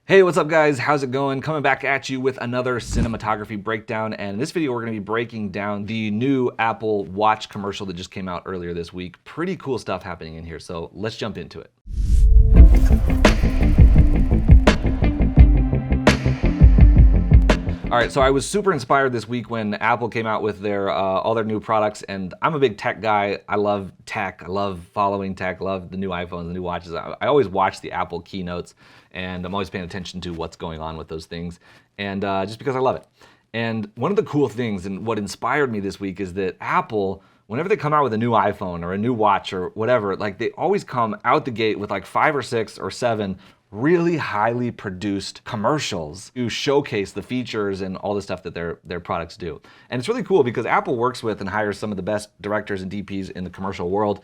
Hey, what's up guys? How's it going? Coming back at you with another cinematography breakdown, and in this video we're going to be breaking down the new Apple Watch commercial that just came out earlier this week. Pretty cool stuff happening in here, so let's jump into it. All right, so I was super inspired this week when Apple came out with their all their new products, and I'm a big tech guy. I love tech. I love following tech. Love the new iPhones, the new watches. I always watch the Apple keynotes, and I'm always paying attention to what's going on with those things, and just because I love it. And one of the cool things, and what inspired me this week, is that Apple, whenever they come out with a new iPhone or a new watch or whatever, like they always come out the gate with like 5 or 6 or 7 really highly produced commercials to showcase the features and all the stuff that their products do. And it's really cool because Apple works with and hires some of the best directors and DPs in the commercial world.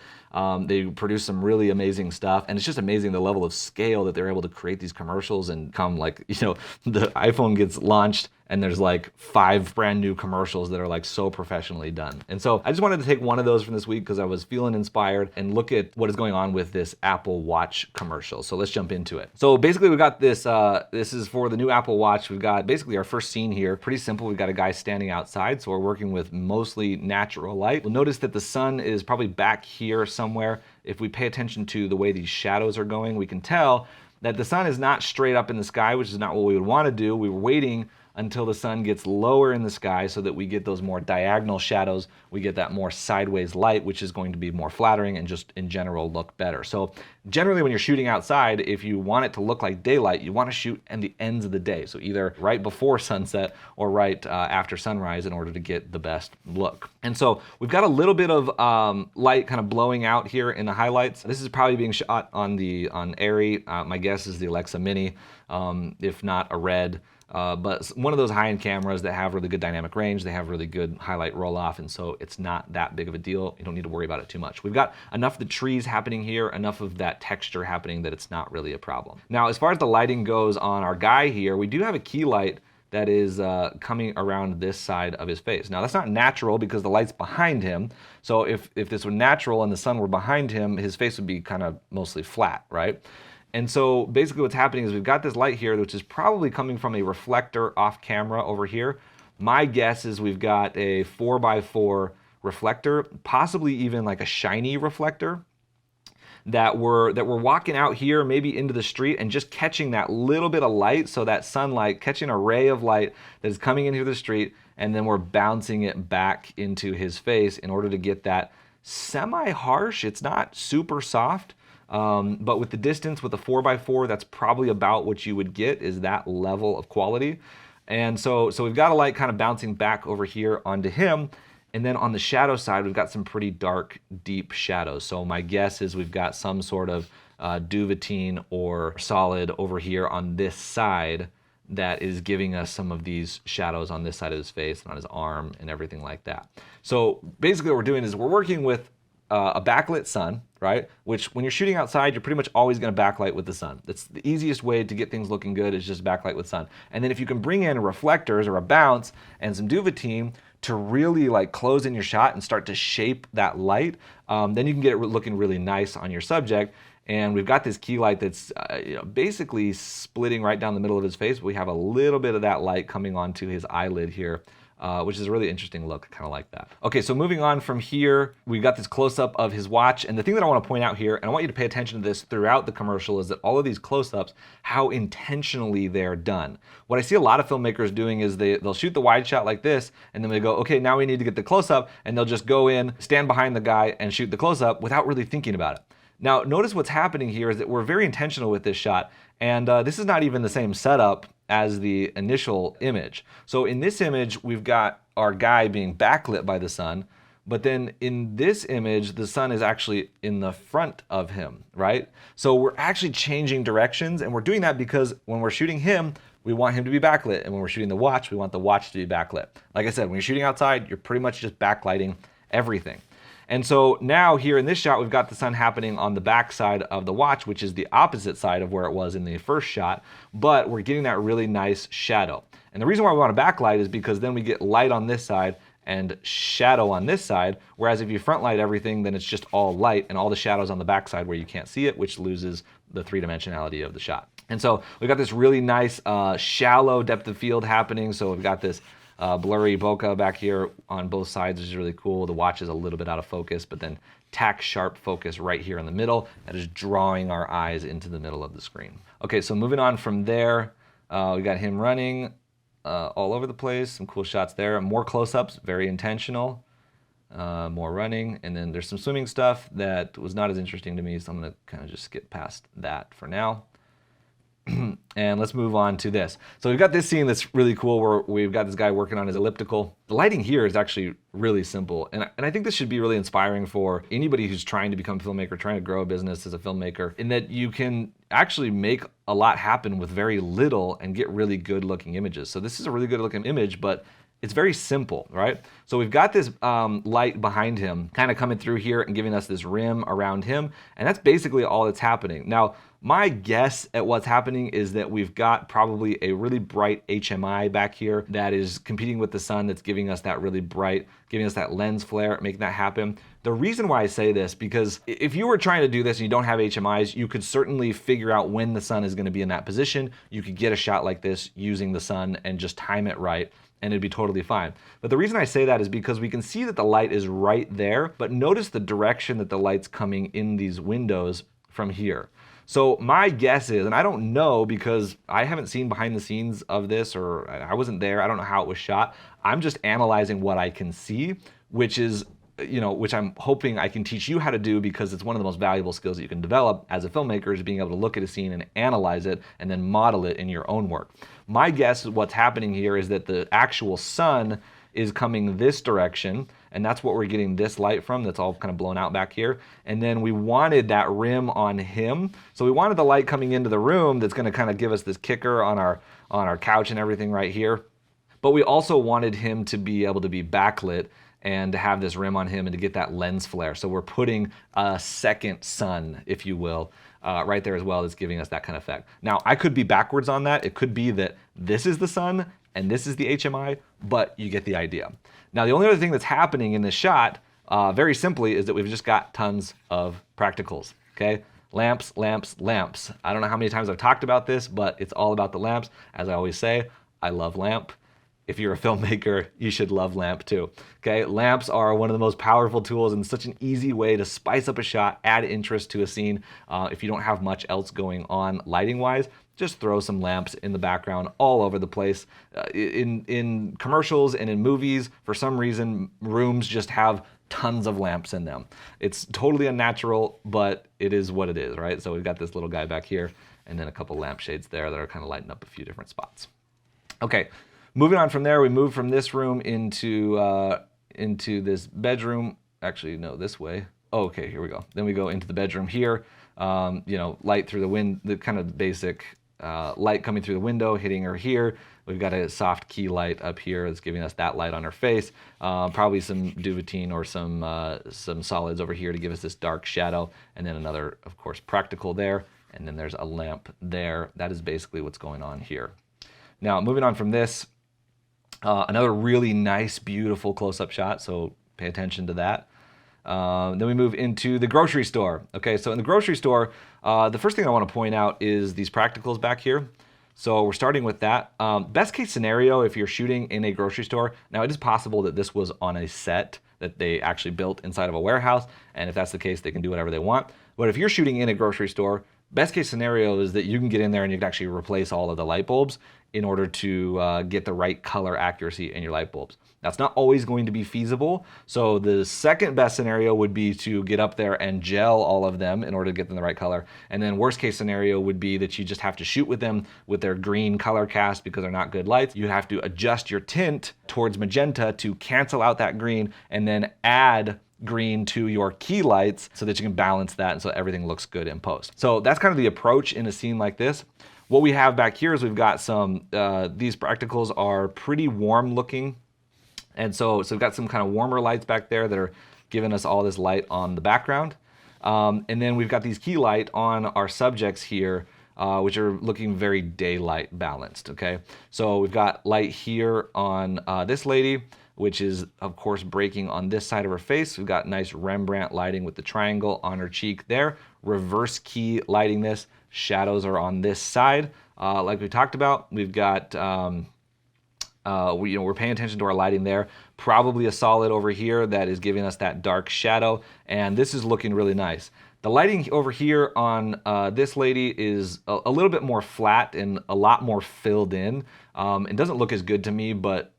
They produce some really amazing stuff, and it's just amazing the level of scale that they're able to create these commercials and come, like, you know, the iPhone gets launched and there's like 5 brand new commercials that are like so professionally done. And so I just wanted to take one of those from this week because I was feeling inspired and look at what is going on with this Apple Watch commercial. So let's jump into it. So basically we've got this, this is for the new Apple Watch. We've got basically our first scene here. Pretty simple. We've got a guy standing outside. So we're working with mostly natural light. We'll notice that the sun is probably back here somewhere. If we pay attention to the way these shadows are going, we can tell that the sun is not straight up in the sky, which is not what we would want to do. We were waiting until the sun gets lower in the sky so that we get those more diagonal shadows. We get that more sideways light, which is going to be more flattering and just in general look better. So generally when you're shooting outside, if you want it to look like daylight, you want to shoot in the ends of the day. So either right before sunset or right after sunrise in order to get the best look. And so we've got a little bit of light kind of blowing out here in the highlights. This is probably being shot on Airy. My guess is the Alexa Mini, if not a Red. But one of those high-end cameras that have really good dynamic range, they have really good highlight roll-off, and so it's not that big of a deal. You don't need to worry about it too much. We've got enough of the trees happening here, enough of that texture happening that it's not really a problem. Now, as far as the lighting goes on our guy here, we do have a key light that is coming around this side of his face. Now, that's not natural because the light's behind him. So if this were natural and the sun were behind him, his face would be kind of mostly flat, right? And so basically what's happening is we've got this light here, which is probably coming from a reflector off camera over here. My guess is we've got a 4x4 reflector, possibly even like a shiny reflector, that we're walking out here maybe into the street and just catching that little bit of light, so that sunlight, catching a ray of light that is coming into the street, and then we're bouncing it back into his face in order to get that semi-harsh, it's not super soft, but with the distance, with the 4x4, that's probably about what you would get, is that level of quality. And so we've got a light kind of bouncing back over here onto him. And then on the shadow side, we've got some pretty dark, deep shadows. So my guess is we've got some sort of duvetine or solid over here on this side that is giving us some of these shadows on this side of his face and on his arm and everything like that. So basically what we're doing is we're working with a backlit sun, right? Which when you're shooting outside, you're pretty much always going to backlight with the sun. That's the easiest way to get things looking good, is just backlight with sun. And then if you can bring in reflectors or a bounce and some duvetine to really like close in your shot and start to shape that light, then you can get it looking really nice on your subject. And we've got this key light that's basically splitting right down the middle of his face. We have a little bit of that light coming onto his eyelid here, which is a really interesting look. I kind of like that. Okay, so moving on from here, we've got this close-up of his watch. And the thing that I want to point out here, and I want you to pay attention to this throughout the commercial, is that all of these close-ups, how intentionally they're done. What I see a lot of filmmakers doing is they'll shoot the wide shot like this, and then they go, okay, now we need to get the close-up, and they'll just go in, stand behind the guy, and shoot the close-up without really thinking about it. Now, notice what's happening here is that we're very intentional with this shot, and this is not even the same setup as the initial image. So in this image, we've got our guy being backlit by the sun, but then in this image, the sun is actually in the front of him, right? So we're actually changing directions, and we're doing that because when we're shooting him, we want him to be backlit, and when we're shooting the watch, we want the watch to be backlit. Like I said, when you're shooting outside, you're pretty much just backlighting everything. And so now here in this shot, we've got the sun happening on the back side of the watch, which is the opposite side of where it was in the first shot, but we're getting that really nice shadow. And the reason why we want to backlight is because then we get light on this side and shadow on this side, whereas if you front light everything, then it's just all light and all the shadows on the back side where you can't see it, which loses the three-dimensionality of the shot. And so we've got this really nice shallow depth of field happening. So we've got this blurry bokeh back here on both sides, which is really cool. The watch is a little bit out of focus, but then tack sharp focus right here in the middle that is drawing our eyes into the middle of the screen. Okay, so moving on from there, we got him running all over the place. Some cool shots there. More close-ups, very intentional. More running, and then there's some swimming stuff that was not as interesting to me, so I'm gonna kind of just skip past that for now. And let's move on to this. So we've got this scene that's really cool where we've got this guy working on his elliptical. The lighting here is actually really simple. And I think this should be really inspiring for anybody who's trying to become a filmmaker, trying to grow a business as a filmmaker, in that you can actually make a lot happen with very little and get really good looking images. So this is a really good looking image, but it's very simple, right? So we've got this light behind him kind of coming through here and giving us this rim around him. And that's basically all that's happening. Now, my guess at what's happening is that we've got probably a really bright HMI back here that is competing with the sun, that's giving us that really bright, giving us that lens flare, making that happen. The reason why I say this, because if you were trying to do this and you don't have HMIs, you could certainly figure out when the sun is going to be in that position. You could get a shot like this using the sun and just time it right, and it'd be totally fine. But the reason I say that is because we can see that the light is right there, but notice the direction that the light's coming in these windows from here. So my guess is, and I don't know because I haven't seen behind the scenes of this, or I wasn't there, I don't know how it was shot. I'm just analyzing what I can see, which is, which I'm hoping I can teach you how to do, because it's one of the most valuable skills that you can develop as a filmmaker, is being able to look at a scene and analyze it and then model it in your own work. My guess is what's happening here is that the actual sun is coming this direction, and that's what we're getting this light from, that's all kind of blown out back here. And then we wanted that rim on him. So we wanted the light coming into the room that's gonna kind of give us this kicker on our couch and everything right here. But we also wanted him to be able to be backlit and to have this rim on him and to get that lens flare. So we're putting a second sun, if you will, right there as well, that's giving us that kind of effect. Now, I could be backwards on that. It could be that this is the sun and this is the HMI, but you get the idea. Now, the only other thing that's happening in this shot, very simply, is that we've just got tons of practicals, okay? Lamps, lamps, lamps. I don't know how many times I've talked about this, but it's all about the lamps. As I always say, I love lamp. If you're a filmmaker, you should love lamp too, okay? Lamps are one of the most powerful tools and such an easy way to spice up a shot, add interest to a scene. If you don't have much else going on lighting-wise, just throw some lamps in the background all over the place. In commercials and in movies, for some reason, rooms just have tons of lamps in them. It's totally unnatural, but it is what it is, right? So we've got this little guy back here, and then a couple lampshades there that are kind of lighting up a few different spots. Okay, moving on from there, we move from this room into this bedroom. Actually, no, this way. Oh, okay, here we go. Then we go into the bedroom here. Light through the window, the kind of basic light coming through the window, hitting her here. We've got a soft key light up here that's giving us that light on her face. Probably some duvetine or some solids over here to give us this dark shadow. And then another, of course, practical there. And then there's a lamp there. That is basically what's going on here. Now, moving on from this, another really nice, beautiful close-up shot. So pay attention to that. Then we move into the grocery store. Okay, so in the grocery store, the first thing I want to point out is these practicals back here. So we're starting with that. Best case scenario, if you're shooting in a grocery store, now it is possible that this was on a set that they actually built inside of a warehouse, and if that's the case, they can do whatever they want. But if you're shooting in a grocery store, best case scenario is that you can get in there and you can actually replace all of the light bulbs in order to get the right color accuracy in your light bulbs. That's not always going to be feasible. So the second best scenario would be to get up there and gel all of them in order to get them the right color. And then worst case scenario would be that you just have to shoot with them with their green color cast because they're not good lights. You have to adjust your tint towards magenta to cancel out that green and then add green to your key lights so that you can balance that and so everything looks good in post. So that's kind of the approach in a scene like this. What we have back here is we've got some, these practicals are pretty warm looking. And so we've got some kind of warmer lights back there that are giving us all this light on the background. And then we've got these key light on our subjects here, which are looking very daylight balanced, okay? So we've got light here on this lady, which is, of course, breaking on this side of her face. We've got nice Rembrandt lighting with the triangle on her cheek there. Reverse key lighting this. Shadows are on this side. Like we talked about, we've got, we're paying attention to our lighting there. Probably a solid over here that is giving us that dark shadow, and this is looking really nice. The lighting over here on this lady is a little bit more flat and a lot more filled in. It doesn't look as good to me, but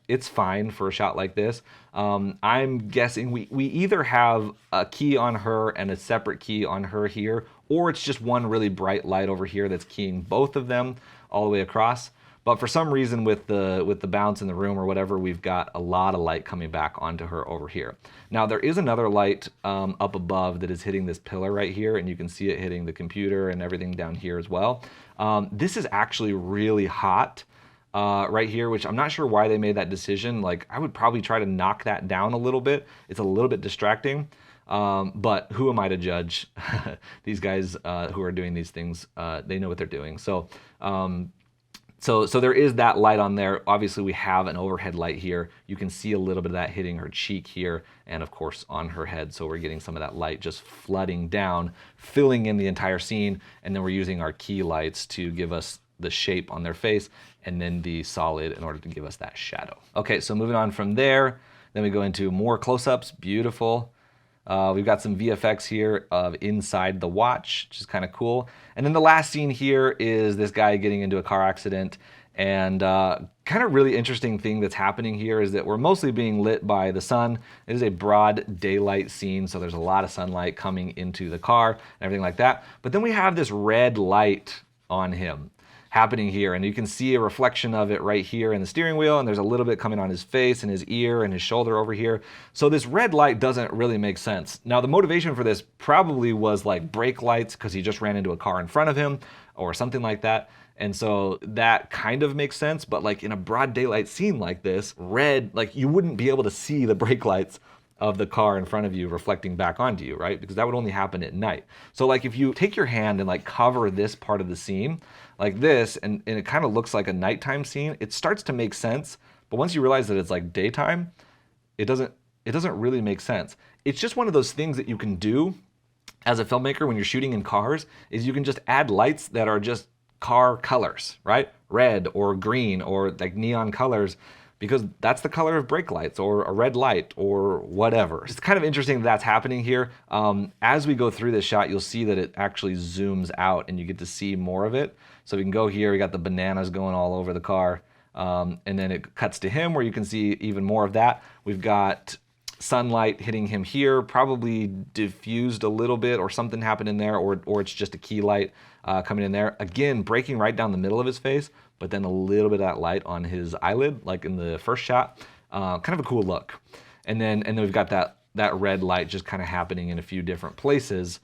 it's fine for a shot like this. I'm guessing we either have a key on her and a separate key on her here, or it's just one really bright light over here that's keying both of them all the way across. But for some reason with the bounce in the room or whatever, we've got a lot of light coming back onto her over here. Now there is another light up above that is hitting this pillar right here, and you can see it hitting the computer and everything down here as well. This is actually really hot right here, which I'm not sure why they made that decision. Like, I would probably try to knock that down a little bit. It's a little bit distracting, but who am I to judge? These guys who are doing these things, they know what they're doing. So there is that light on there. Obviously, we have an overhead light here. You can see a little bit of that hitting her cheek here, and of course on her head. So we're getting some of that light just flooding down, filling in the entire scene, and then we're using our key lights to give us the shape on their face, and then the solid in order to give us that shadow. Okay, so moving on from there, then we go into more close-ups. Beautiful. We've got some VFX here of inside the watch, which is kind of cool. And then the last scene here is this guy getting into a car accident. And kind of really interesting thing that's happening here is that we're mostly being lit by the sun. It is a broad daylight scene, so there's a lot of sunlight coming into the car and everything like that. But then we have this red light on him happening here, and you can see a reflection of it right here in the steering wheel, and there's a little bit coming on his face and his ear and his shoulder over here. So this red light doesn't really make sense. Now the motivation for this probably was like brake lights because he just ran into a car in front of him or something like that. And so that kind of makes sense, but like in a broad daylight scene like this, red, like you wouldn't be able to see the brake lights of the car in front of you reflecting back onto you, right? Because that would only happen at night. So like if you take your hand and like cover this part of the scene like this, and it kind of looks like a nighttime scene, it starts to make sense. But once you realize that it's like daytime, it doesn't really make sense. It's just one of those things that you can do as a filmmaker when you're shooting in cars, is you can just add lights that are just car colors, right? Red or green or like neon colors, because that's the color of brake lights or a red light or whatever. It's kind of interesting that that's happening here. As we go through this shot, you'll see that it actually zooms out and you get to see more of it. So we can go here, we got the bananas going all over the car. And then it cuts to him where you can see even more of that. We've got sunlight hitting him here, probably diffused a little bit or something happened in there, or it's just a key light coming in there. Again, breaking right down the middle of his face, but then a little bit of that light on his eyelid, like in the first shot. Kind of a cool look. And then we've got that red light just kind of happening in a few different places,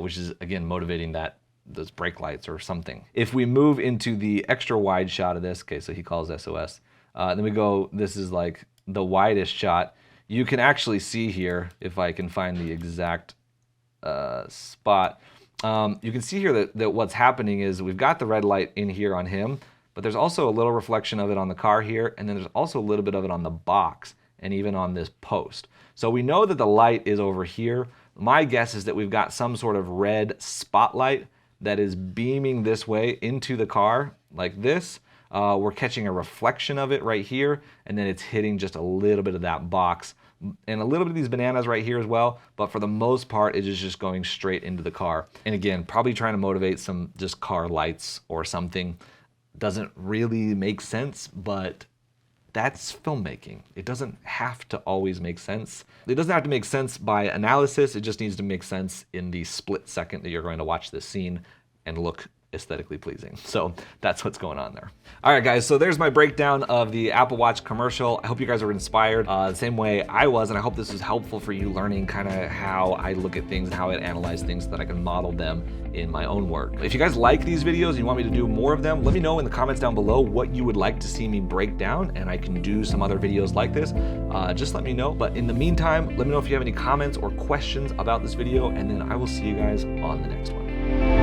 which is again motivating those brake lights or something. If we move into the extra wide shot of this, okay, so he calls SOS. Then we go, this is like the widest shot. You can actually see here, if I can find the exact spot, you can see here that what's happening is we've got the red light in here on him, but there's also a little reflection of it on the car here, and then there's also a little bit of it on the box and even on this post. So we know that the light is over here. My guess is that we've got some sort of red spotlight that is beaming this way into the car like this. We're catching a reflection of it right here, and then it's hitting just a little bit of that box and a little bit of these bananas right here as well, but for the most part it is just going straight into the car. And again, probably trying to motivate some just car lights or something. Doesn't really make sense, but that's filmmaking. It doesn't have to always make sense. It doesn't have to make sense by analysis, it just needs to make sense in the split second that you're going to watch this scene and look aesthetically pleasing. So that's what's going on there. All right, guys, so there's my breakdown of the Apple Watch commercial. I hope you guys are inspired the same way I was, and I hope this was helpful for you learning kind of how I look at things and how I analyze things so that I can model them in my own work. If you guys like these videos and you want me to do more of them, let me know in the comments down below what you would like to see me break down, and I can do some other videos like this. Just let me know. But in the meantime, let me know if you have any comments or questions about this video, and then I will see you guys on the next one.